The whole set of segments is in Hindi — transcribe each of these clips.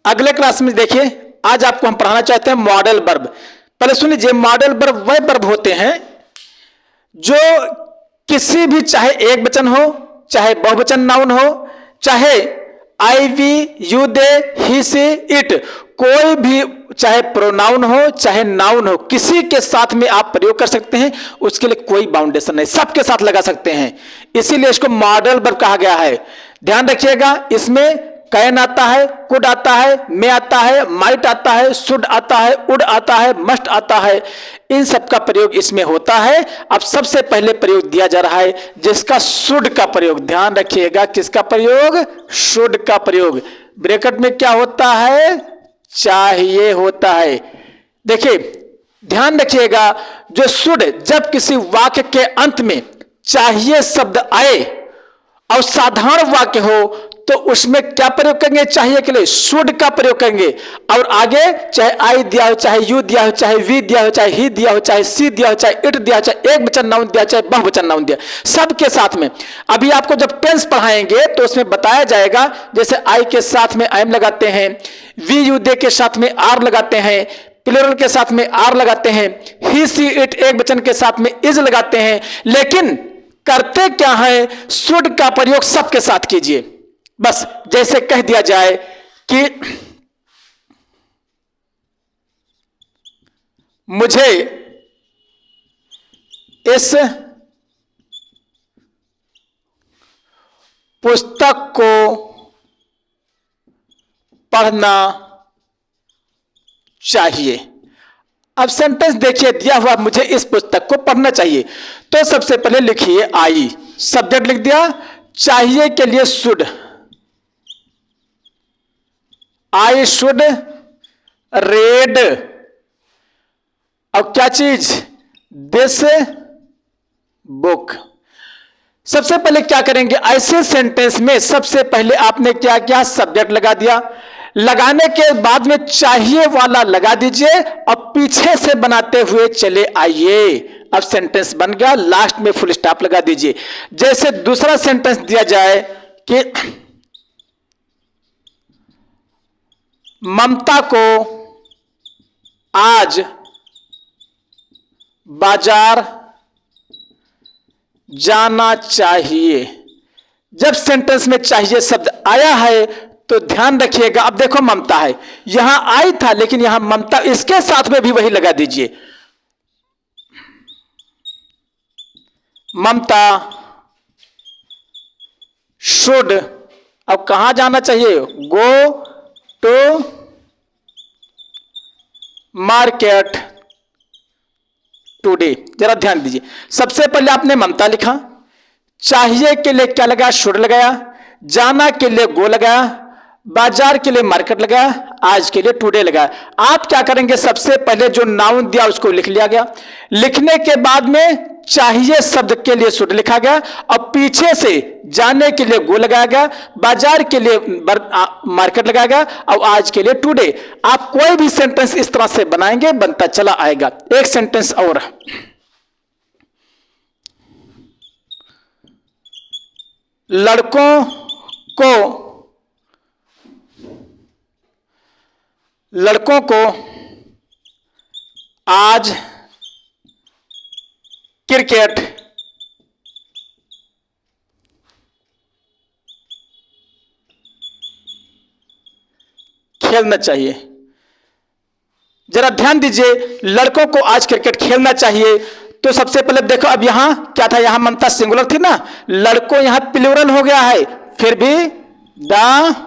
अगले क्लास में देखिए, आज आपको हम पढ़ाना चाहते हैं मॉडल वर्ब। पहले सुन लीजिए, मॉडल वर्ब वह वर्ब होते हैं जो किसी भी, चाहे एक वचन हो, चाहे बहुवचन नाउन हो, चाहे I we you they he she it, कोई भी, चाहे प्रोनाउन हो चाहे नाउन हो, किसी के साथ में आप प्रयोग कर सकते हैं। उसके लिए कोई बाउंडेशन नहीं, सबके साथ लगा सकते हैं, इसीलिए इसको मॉडल वर्ब कहा गया है। ध्यान रखिएगा, इसमें कैन आता है, कुड आता है, मे आता है, माइट आता है, शुड आता है, उड आता है, मस्ट आता है, इन सब का प्रयोग इसमें होता है। अब सबसे पहले प्रयोग दिया जा रहा है जिसका शुड का प्रयोग, ध्यान रखिएगा, किसका प्रयोग, शुड का प्रयोग। ब्रैकेट में क्या होता है, चाहिए होता है। देखिए ध्यान रखिएगा, जो शुड, जब किसी वाक्य के अंत में चाहिए शब्द आए और साधारण वाक्य हो तो उसमें क्या प्रयोग करेंगे, चाहिए के लिए शुड का प्रयोग करेंगे। और आगे चाहे आई दिया हो, चाहे यू दिया हो, चाहे वी दिया हो, चाहे ही दिया हो, चाहे सी दिया हो, चाहे इट दिया हो, चाहे एक वचन नाउन दिया, चाहे बहुवचन नाउन दिया, सबके साथ में। अभी आपको जब टेंस पढ़ाएंगे तो उसमें बताया जाएगा, जैसे आई के साथ में आई एम लगाते हैं, वी यू दे के साथ में आर लगाते हैं, प्लूरल के साथ में आर लगाते हैं, ही सी इट एक वचन के साथ में इज लगाते हैं। लेकिन करते क्या है, शुड का प्रयोग सबके साथ कीजिए। बस जैसे कह दिया जाए कि मुझे इस पुस्तक को पढ़ना चाहिए। अब सेंटेंस देखिए दिया हुआ, मुझे इस पुस्तक को पढ़ना चाहिए, तो सबसे पहले लिखिए आई, सब्जेक्ट लिख दिया, चाहिए के लिए शुड, आई शुड रेड, और क्या चीज, दिस बुक। सबसे पहले क्या करेंगे, ऐसे सेंटेंस में सबसे पहले आपने क्या किया, सब्जेक्ट लगा दिया, लगाने के बाद में चाहिए वाला लगा दीजिए और पीछे से बनाते हुए चले आइए। अब सेंटेंस बन गया, लास्ट में फुल स्टॉप लगा दीजिए। जैसे दूसरा सेंटेंस दिया जाए कि ममता को आज बाजार जाना चाहिए। जब सेंटेंस में चाहिए शब्द आया है तो ध्यान रखिएगा, अब देखो ममता है, यहां आई था लेकिन यहां ममता, इसके साथ में भी वही लगा दीजिए, ममता शुड, अब कहां जाना चाहिए, गो टू मार्केट टुडे। जरा ध्यान दीजिए, सबसे पहले आपने ममता लिखा, चाहिए के लिए क्या लगाया, शुड लगाया, जाना के लिए गो लगाया, बाजार के लिए मार्केट लगाया, आज के लिए टुडे लगाया। आप क्या करेंगे, सबसे पहले जो नाउन दिया उसको लिख लिया गया, लिखने के बाद में चाहिए शब्द के लिए शुड लिखा गया और पीछे से जाने के लिए गो लगाया गया, बाजार के लिए मार्केट लगाया गया और आज के लिए टुडे। आप कोई भी सेंटेंस इस तरह से बनाएंगे, बनता चला आएगा। एक सेंटेंस और, लड़कों को आज क्रिकेट खेलना चाहिए। जरा ध्यान दीजिए, लड़कों को आज क्रिकेट खेलना चाहिए, तो सबसे पहले देखो, अब यहां क्या था, यहां ममता सिंगुलर थी ना, लड़कों यहां प्लूरल हो गया है, फिर भी द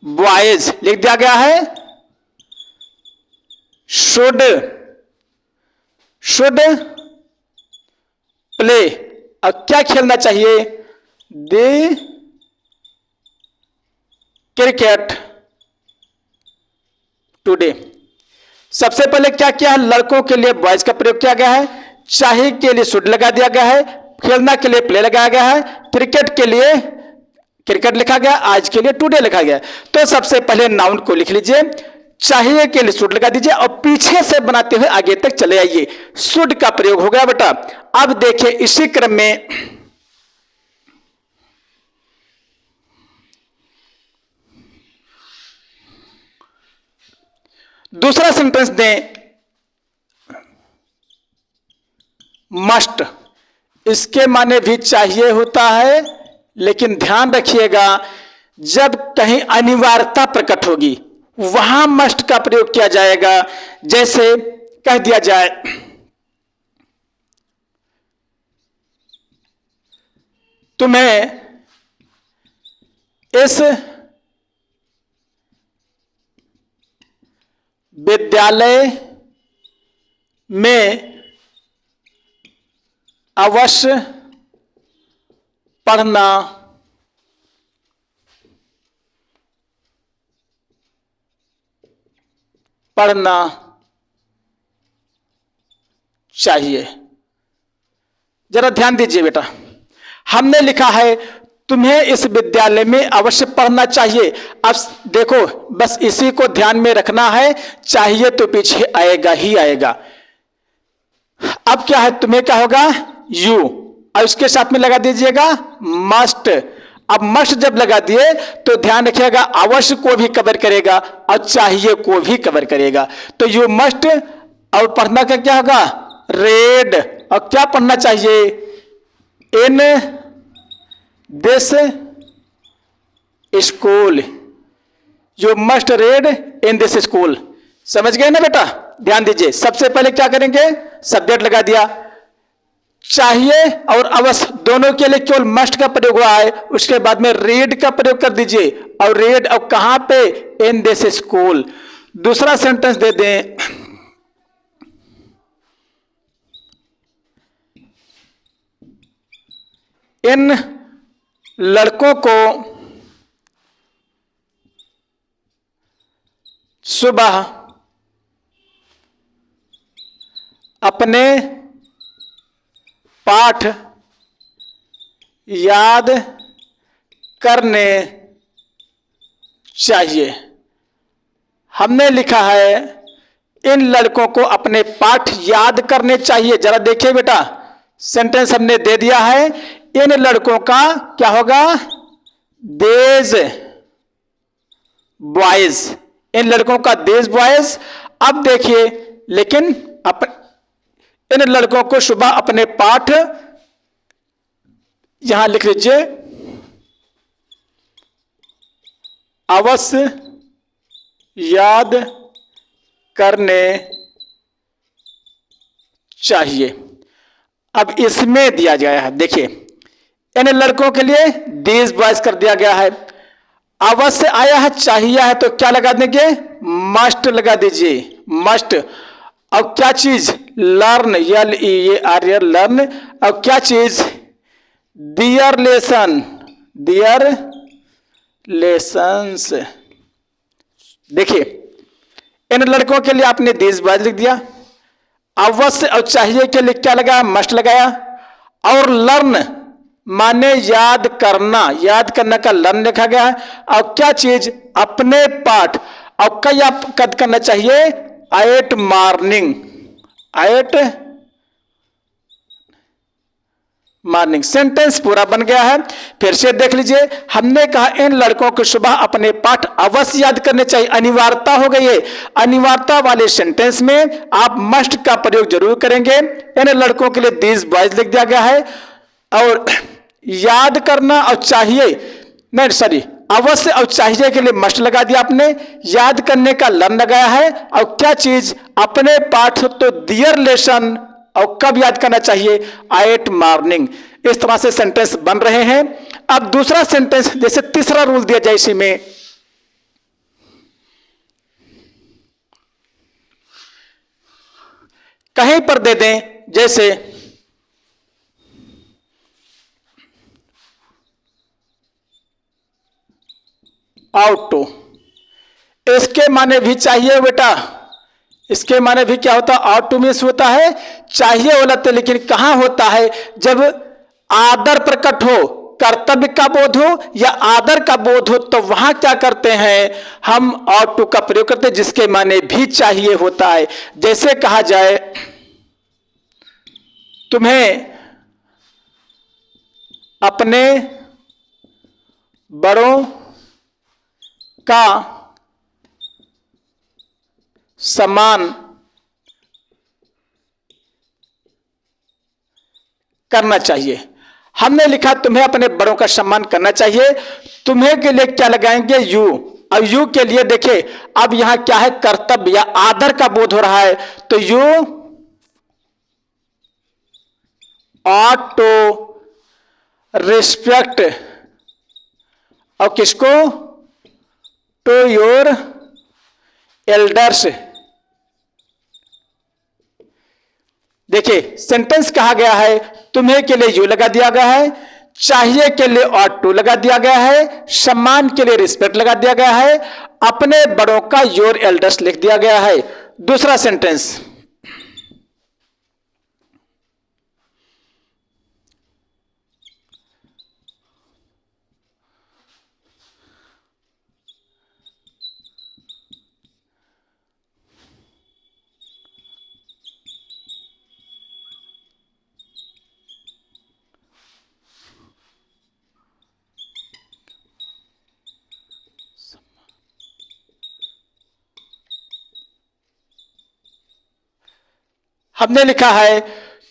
बॉयज लिख दिया गया है, शुड प्ले, अब क्या खेलना चाहिए, द क्रिकेट टुडे। सबसे पहले क्या किया है, लड़कों के लिए बॉयज का प्रयोग किया गया है, चाहिए के लिए शुड लगा दिया गया है, खेलना के लिए प्ले लगाया गया है, क्रिकेट के लिए क्रिकेट लिखा गया, आज के लिए टुडे लिखा गया। तो सबसे पहले नाउन को लिख लीजिए, चाहिए के लिए शुड लगा दीजिए और पीछे से बनाते हुए आगे तक चले आइए। शुड का प्रयोग हो गया बेटा। अब देखिए इसी क्रम में दूसरा सेंटेंस दें, मस्ट। इसके माने भी चाहिए होता है, लेकिन ध्यान रखिएगा जब कहीं अनिवार्यता प्रकट होगी वहां मस्ट का प्रयोग किया जाएगा। जैसे कह दिया जाए तुम्हें इस विद्यालय में अवश्य पढ़ना चाहिए। जरा ध्यान दीजिए बेटा, हमने लिखा है तुम्हें इस विद्यालय में अवश्य पढ़ना चाहिए। अब देखो, बस इसी को ध्यान में रखना है, चाहिए तो पीछे आएगा ही आएगा। अब क्या है, तुम्हें क्या होगा, यू, और उसके साथ में लगा दीजिएगा मस्ट। अब मस्ट जब लगा दिए तो ध्यान रखिएगा अवश्य को भी कवर करेगा और चाहिए को भी कवर करेगा। तो यू मस्ट और पढ़ना का क्या होगा, रेड। और क्या पढ़ना चाहिए, in this school, you must red in this school. समझ गए ना बेटा? ध्यान दीजिए, सबसे पहले क्या करेंगे, सब्जेक्ट लगा दिया, चाहिए और अवश्य दोनों के लिए केवल मस्ट का प्रयोग हुआ है। उसके बाद में रीड का प्रयोग कर दीजिए, और रीड और कहां पे, इन दिस स्कूल। दूसरा सेंटेंस दे दें, इन लड़कों को सुबह अपने पाठ याद करने चाहिए। हमने लिखा है इन लड़कों को अपने पाठ याद करने चाहिए। जरा देखिए बेटा, सेंटेंस हमने दे दिया है, इन लड़कों का क्या होगा, देज बॉयज, इन लड़कों का देज बॉयज। अब देखिए, लेकिन इन लड़कों को सुबह अपने पाठ, यहां लिख लीजिए अवश्य याद करने चाहिए। अब इसमें दिया गया है, देखिए इन लड़कों के लिए दीज बॉयज कर दिया गया है, अवश्य आया है, चाहिए है, तो क्या लगा देंगे, मस्ट लगा दीजिए, मस्ट। अब क्या चीज, लर्न, LEAR, लर्न। अब क्या चीज, दियर लेसन, दियर लेसन्स। देखिए इन लड़कों के लिए आपने दीज बॉयज लिख दिया, अवश्य और चाहिए के लिए क्या लगाया, मस्ट लगाया, और लर्न माने याद करना, याद करने का लर्न लिखा गया है। और क्या चीज, अपने पाठ, और कई आप कद करना चाहिए, eight morning, eight morning. Sentence पूरा बन गया है। फिर से देख लीजिए, हमने कहा इन लड़कों को सुबह अपने पाठ अवश्य याद करने चाहिए, अनिवार्यता हो गई है। अनिवार्यता वाले सेंटेंस में आप मस्ट का प्रयोग जरूर करेंगे। इन लड़कों के लिए दीज बॉयज लिख दिया गया है, और याद करना और चाहिए, नहीं सॉरी, अवश्य और चाहिए के लिए मस्ट लगा दिया आपने, याद करने का लर्न लगाया है, और क्या चीज, अपने पाठ, तो दियर लेसन, और कब याद करना चाहिए, एट मॉर्निंग। इस तरह से सेंटेंस बन रहे हैं। अब दूसरा सेंटेंस, जैसे तीसरा रूल दिया जाए इसी में, कहीं पर दे दें, जैसे आउट टू, इसके माने भी चाहिए बेटा, इसके माने भी क्या होता है, आउट टू मीन्स होता है चाहिए वाला, तो लेकिन कहां होता है, जब आदर प्रकट हो, कर्तव्य का बोध हो या आदर का बोध हो, तो वहां क्या करते हैं, हम आउट टू का प्रयोग करते हैं, जिसके माने भी चाहिए होता है। जैसे कहा जाए तुम्हें अपने बड़ों का सम्मान करना चाहिए। हमने लिखा तुम्हें अपने बड़ों का सम्मान करना चाहिए। तुम्हें के लिए क्या लगाएंगे? यू। अब यू के लिए देखिए, अब यहां क्या है? कर्तव्य या आदर का बोध हो रहा है, तो यू ऑट टू रिस्पेक्ट, और किसको? To your elders. देखिए सेंटेंस कहा गया है, तुम्हें के लिए यू लगा दिया गया है, चाहिए के लिए ऑट टू लगा दिया गया है, सम्मान के लिए रिस्पेक्ट लगा दिया गया है, अपने बड़ों का योर एल्डर्स लिख दिया गया है। दूसरा सेंटेंस, हमने लिखा है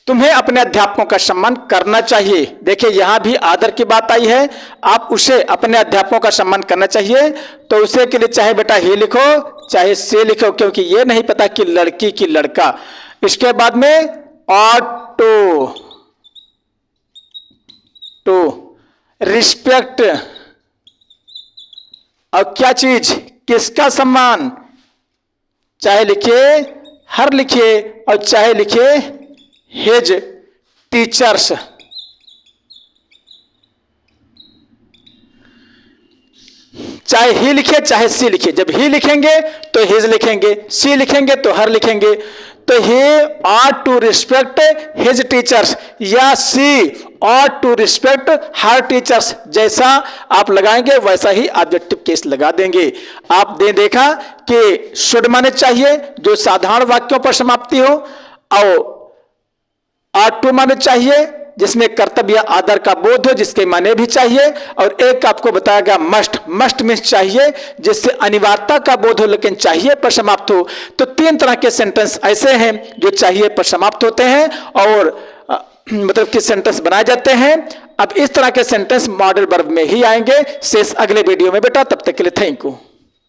तुम्हें अपने अध्यापकों का सम्मान करना चाहिए। देखिए यहां भी आदर की बात आई है, आप उसे अपने अध्यापकों का सम्मान करना चाहिए, तो उसे के लिए चाहे बेटा ही लिखो चाहे से लिखो, क्योंकि ये नहीं पता कि लड़की की लड़का। इसके बाद में ऑट टू रिस्पेक्ट, और क्या चीज? किसका सम्मान? चाहे लिखिए हर लिखिए और चाहे लिखिए हिज टीचर्स। चाहे ही लिखे चाहे सी लिखे, जब ही लिखेंगे तो हिज लिखेंगे, सी लिखेंगे तो हर लिखेंगे। तो he ought to respect his teachers या she ought to respect her teachers, जैसा आप लगाएंगे वैसा ही ऑब्जेक्टिव केस लगा देंगे। आप देखा कि शुड माने चाहिए जो साधारण वाक्यों पर समाप्ति हो, और ऑट टू माने चाहिए जिसमें कर्तव्य आदर का बोध हो, जिसके माने भी चाहिए, और एक आपको बताया गया मस्ट। मस्ट मीन्स चाहिए जिससे अनिवार्यता का बोध हो लेकिन चाहिए पर समाप्त हो। तो तीन तरह के सेंटेंस ऐसे हैं जो चाहिए पर समाप्त होते हैं और मतलब कि सेंटेंस बनाए जाते हैं। अब इस तरह के सेंटेंस मॉडल वर्ब में ही आएंगे। शेष अगले वीडियो में बेटा, तब तक के लिए थैंक यू।